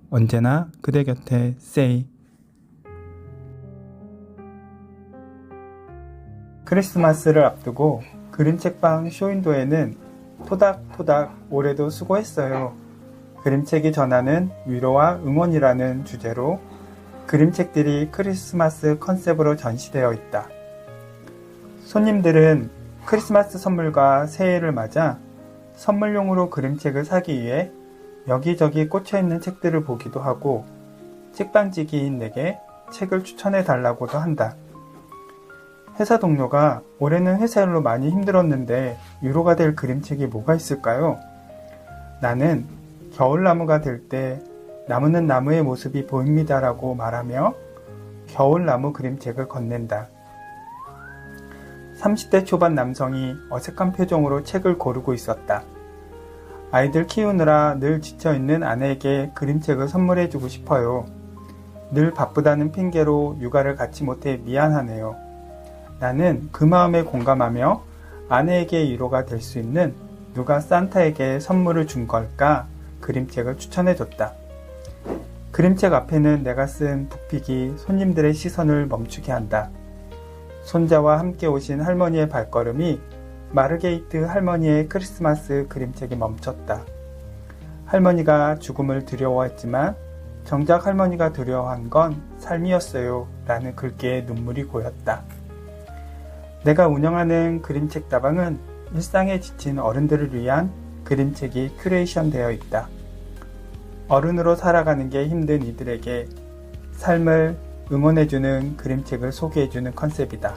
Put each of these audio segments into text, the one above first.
언제나 그대 곁에 세이. 크리스마스를 앞두고 그림책방 쇼윈도에는 토닥토닥 올해도 수고했어요. 그림책이 전하는 위로와 응원이라는 주제로 그림책들이 크리스마스 컨셉으로 전시되어 있다. 손님들은 크리스마스 선물과 새해를 맞아 선물용으로 그림책을 사기 위해 여기저기 꽂혀있는 책들을 보기도 하고 책방지기인 내게 책을 추천해 달라고도 한다. 회사 동료가 올해는 회사 일로 많이 힘들었는데 위로가 될 그림책이 뭐가 있을까요? 나는 겨울나무가 될 때 나무는 나무의 모습이 보입니다라고 말하며 겨울나무 그림책을 건넨다. 30대 초반 남성이 어색한 표정으로 책을 고르고 있었다. 아이들 키우느라 늘 지쳐있는 아내에게 그림책을 선물해주고 싶어요. 늘 바쁘다는 핑계로 육아를 같이 못해 미안하네요. 나는 그 마음에 공감하며 아내에게 위로가 될 수 있는 누가 산타에게 선물을 준 걸까 그림책을 추천해줬다. 그림책 앞에는 내가 쓴 북픽이 손님들의 시선을 멈추게 한다. 손자와 함께 오신 할머니의 발걸음이 마르게이트 할머니의 크리스마스 그림책에 멈췄다. 할머니가 죽음을 두려워했지만 정작 할머니가 두려워한 건 삶이었어요 라는 글귀에 눈물이 고였다. 내가 운영하는 그림책 다방은 일상에 지친 어른들을 위한 그림책이 큐레이션 되어 있다. 어른으로 살아가는 게 힘든 이들에게 삶을 응원해주는 그림책을 소개해주는 컨셉이다.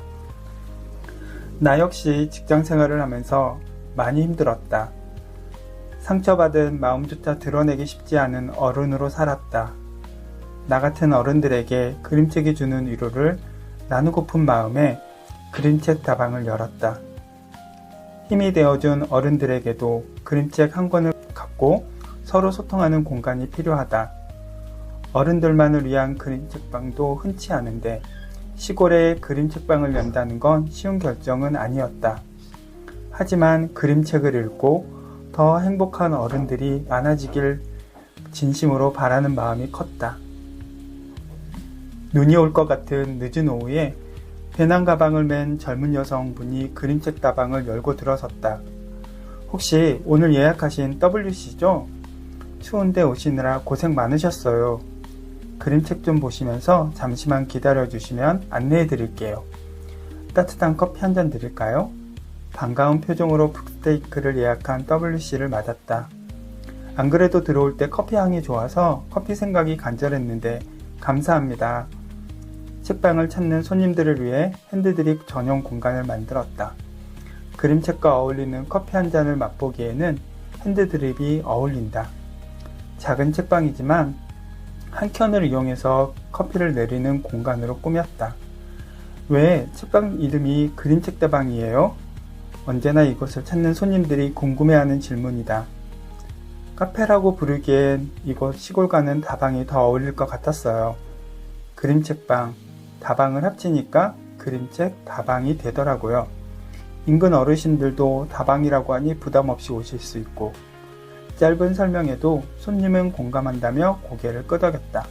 나 역시 직장 생활을 하면서 많이 힘들었다. 상처받은 마음조차 드러내기 쉽지 않은 어른으로 살았다. 나 같은 어른들에게 그림책이 주는 위로를 나누고픈 마음에 그림책 다방을 열었다. 힘이 되어준 어른들에게도 그림책 한 권을 갖고 서로 소통하는 공간이 필요하다. 어른들만을 위한 그림책방도 흔치 않은데 시골에 그림책방을 연다는 건 쉬운 결정은 아니었다. 하지만 그림책을 읽고 더 행복한 어른들이 많아지길 진심으로 바라는 마음이 컸다. 눈이 올 것 같은 늦은 오후에 배낭 가방을 맨 젊은 여성분이 그림책 다방을 열고 들어섰다. 혹시 오늘 예약하신 WC죠? 추운데 오시느라 고생 많으셨어요. 그림책 좀 보시면서 잠시만 기다려 주시면 안내해 드릴게요. 따뜻한 커피 한 잔 드릴까요? 반가운 표정으로 풋스테이크를 예약한 WC를 맞았다. 안 그래도 들어올 때 커피 향이 좋아서 커피 생각이 간절했는데 감사합니다. 책방을 찾는 손님들을 위해 핸드드립 전용 공간을 만들었다. 그림책과 어울리는 커피 한 잔을 맛보기에는 핸드드립이 어울린다. 작은 책방이지만 한 켠을 이용해서 커피를 내리는 공간으로 꾸몄다. 왜 책방 이름이 그림책 다방이에요? 언제나 이곳을 찾는 손님들이 궁금해하는 질문이다. 카페라고 부르기엔 이곳 시골과는 다방이 더 어울릴 것 같았어요. 그림책방, 다방을 합치니까 그림책 다방이 되더라고요. 인근 어르신들도 다방이라고 하니 부담 없이 오실 수 있고 짧은 설명에도 손님은 공감한다며 고개를 끄덕였다.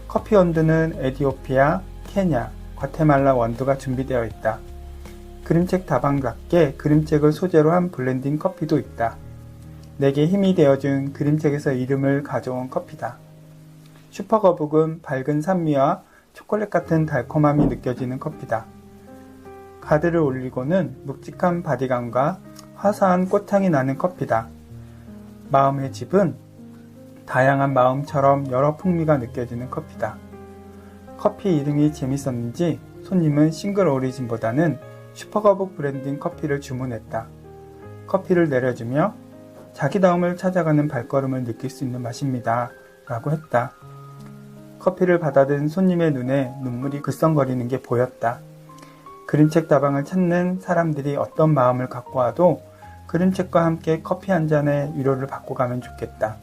커피 원두는 에티오피아, 케냐, 과테말라 원두가 준비되어 있다. 그림책 다방답게 그림책을 소재로 한 블렌딩 커피도 있다. 내게 힘이 되어준 그림책에서 이름을 가져온 커피다. 슈퍼거북은 밝은 산미와 초콜릿 같은 달콤함이 느껴지는 커피다. 가드를 올리고는 묵직한 바디감과 화사한 꽃향이 나는 커피다. 마음의 집은 다양한 마음처럼 여러 풍미가 느껴지는 커피다. 커피 이름이 재밌었는지 손님은 싱글 오리진보다는 슈퍼거북 브랜딩 커피를 주문했다. 커피를 내려주며 자기다움을 찾아가는 발걸음을 느낄 수 있는 맛입니다. 라고 했다. 커피를 받아든 손님의 눈에 눈물이 글썽거리는 게 보였다. 그림책 다방을 찾는 사람들이 어떤 마음을 갖고 와도 그림책과 함께 커피 한 잔의 위로를 받고 가면 좋겠다.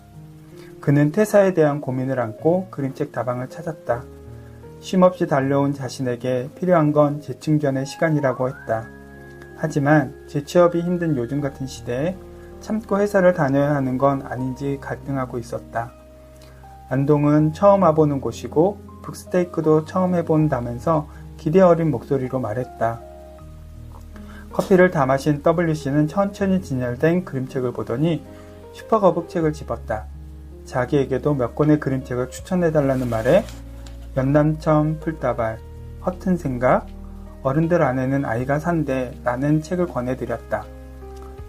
그는 퇴사에 대한 고민을 안고 그림책 다방을 찾았다. 쉼없이 달려온 자신에게 필요한 건 재충전의 시간이라고 했다. 하지만 재취업이 힘든 요즘 같은 시대에 참고 회사를 다녀야 하는 건 아닌지 갈등하고 있었다. 안동은 처음 와보는 곳이고 북스테이크도 처음 해본다면서 기대 어린 목소리로 말했다. 커피를 다 마신 WC는 천천히 진열된 그림책을 보더니 슈퍼거북책을 집었다. 자기에게도 몇 권의 그림책을 추천해달라는 말에 연남천 풀다발, 허튼 생각, 어른들 안에는 아이가 산대 라는 책을 권해드렸다.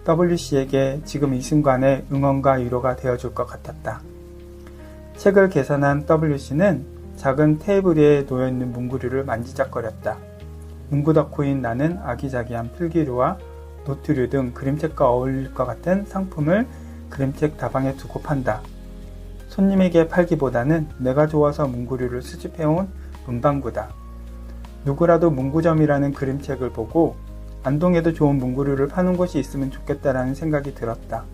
WC에게 지금 이 순간에 응원과 위로가 되어줄 것 같았다. 책을 계산한 WC는 작은 테이블 위에 놓여있는 문구류를 만지작거렸다. 문구 덕후인 나는 아기자기한 필기류와 노트류 등 그림책과 어울릴 것 같은 상품을 그림책 다방에 두고 판다. 손님에게 팔기보다는 내가 좋아서 문구류를 수집해온 문방구다. 누구라도 문구점이라는 그림책을 보고 안동에도 좋은 문구류를 파는 곳이 있으면 좋겠다라는 생각이 들었다.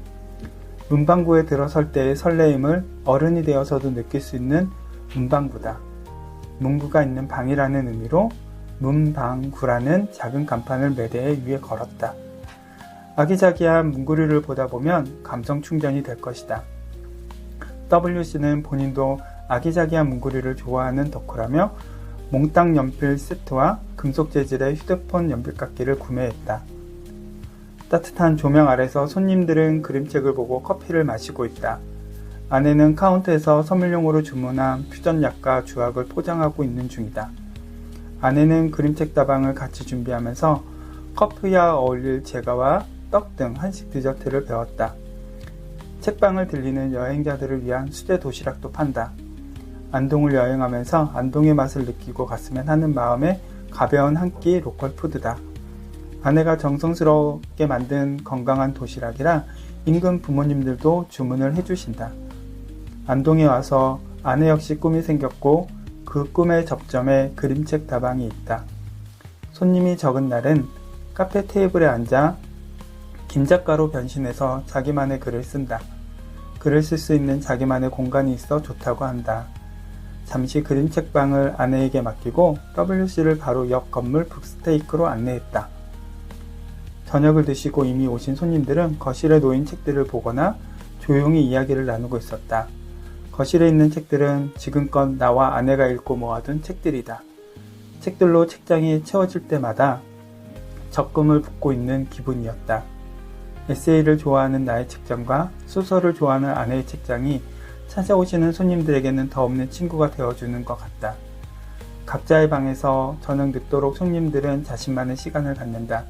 문방구에 들어설 때의 설레임을 어른이 되어서도 느낄 수 있는 문방구다. 문구가 있는 방이라는 의미로 문방구라는 작은 간판을 매대에 위에 걸었다. 아기자기한 문구류를 보다 보면 감성 충전이 될 것이다. WC는 본인도 아기자기한 문구류를 좋아하는 덕후라며 몽땅 연필 세트와 금속 재질의 휴대폰 연필깎이를 구매했다. 따뜻한 조명 아래서 손님들은 그림책을 보고 커피를 마시고 있다. 아내는 카운터에서 선물용으로 주문한 퓨전약과 주악을 포장하고 있는 중이다. 아내는 그림책 다방을 같이 준비하면서 커피와 어울릴 제과와 떡 등 한식 디저트를 배웠다. 책방을 들리는 여행자들을 위한 수제 도시락도 판다. 안동을 여행하면서 안동의 맛을 느끼고 갔으면 하는 마음에 가벼운 한 끼 로컬 푸드다. 아내가 정성스럽게 만든 건강한 도시락이라 인근 부모님들도 주문을 해주신다. 안동에 와서 아내 역시 꿈이 생겼고 그 꿈의 접점에 그림책 다방이 있다. 손님이 적은 날은 카페 테이블에 앉아 김작가로 변신해서 자기만의 글을 쓴다. 글을 쓸 수 있는 자기만의 공간이 있어 좋다고 한다. 잠시 그림책방을 아내에게 맡기고 WC를 바로 옆 건물 북스테이크로 안내했다. 저녁을 드시고 이미 오신 손님들은 거실에 놓인 책들을 보거나 조용히 이야기를 나누고 있었다. 거실에 있는 책들은 지금껏 나와 아내가 읽고 모아둔 책들이다. 책들로 책장이 채워질 때마다 적금을 붓고 있는 기분이었다. 에세이를 좋아하는 나의 책장과 소설을 좋아하는 아내의 책장이 찾아오시는 손님들에게는 더 없는 친구가 되어주는 것 같다. 각자의 방에서 저녁 늦도록 손님들은 자신만의 시간을 갖는다.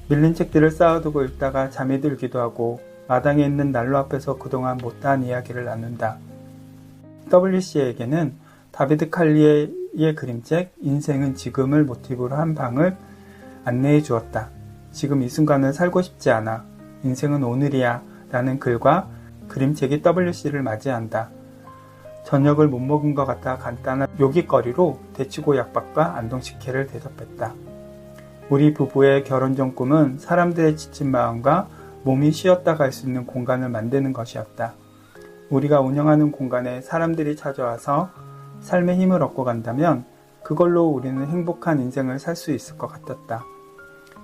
밀린 책들을 쌓아두고 읽다가 잠이 들기도 하고 마당에 있는 난로 앞에서 그동안 못다한 이야기를 나눈다. WC에게는 다비드 칼리의 그림책 인생은 지금을 모티브로 한 방을 안내해 주었다. 지금 이 순간을 살고 싶지 않아. 인생은 오늘이야 라는 글과 그림책이 WC를 맞이한다. 저녁을 못 먹은 것 같아 간단한 요깃거리로 데치고 약밥과 안동식혜를 대접했다. 우리 부부의 결혼 전 꿈은 사람들의 지친 마음과 몸이 쉬었다 갈 수 있는 공간을 만드는 것이었다. 우리가 운영하는 공간에 사람들이 찾아와서 삶의 힘을 얻고 간다면 그걸로 우리는 행복한 인생을 살 수 있을 것 같았다.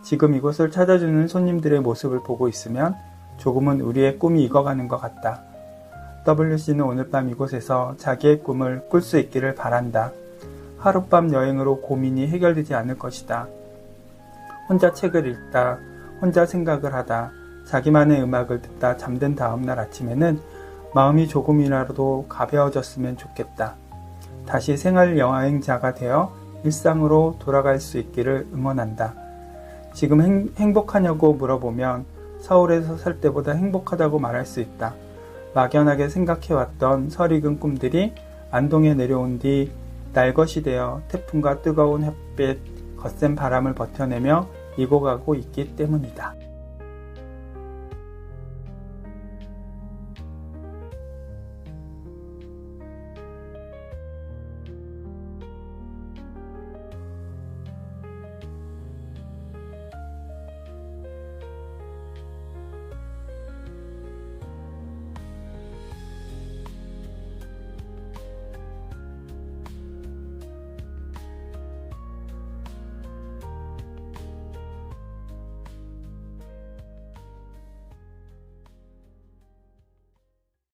지금 이곳을 찾아주는 손님들의 모습을 보고 있으면 조금은 우리의 꿈이 익어가는 것 같다. WC는 오늘 밤 이곳에서 자기의 꿈을 꿀 수 있기를 바란다. 하룻밤 여행으로 고민이 해결되지 않을 것이다. 혼자 책을 읽다, 혼자 생각을 하다, 자기만의 음악을 듣다 잠든 다음날 아침에는 마음이 조금이라도 가벼워졌으면 좋겠다. 다시 생활 여행자가 되어 일상으로 돌아갈 수 있기를 응원한다. 지금 행복하냐고 물어보면 서울에서 살 때보다 행복하다고 말할 수 있다. 막연하게 생각해왔던 설익은 꿈들이 안동에 내려온 뒤 날것이 되어 태풍과 뜨거운 햇빛, 거센 바람을 버텨내며 익어가고 있기 때문이다.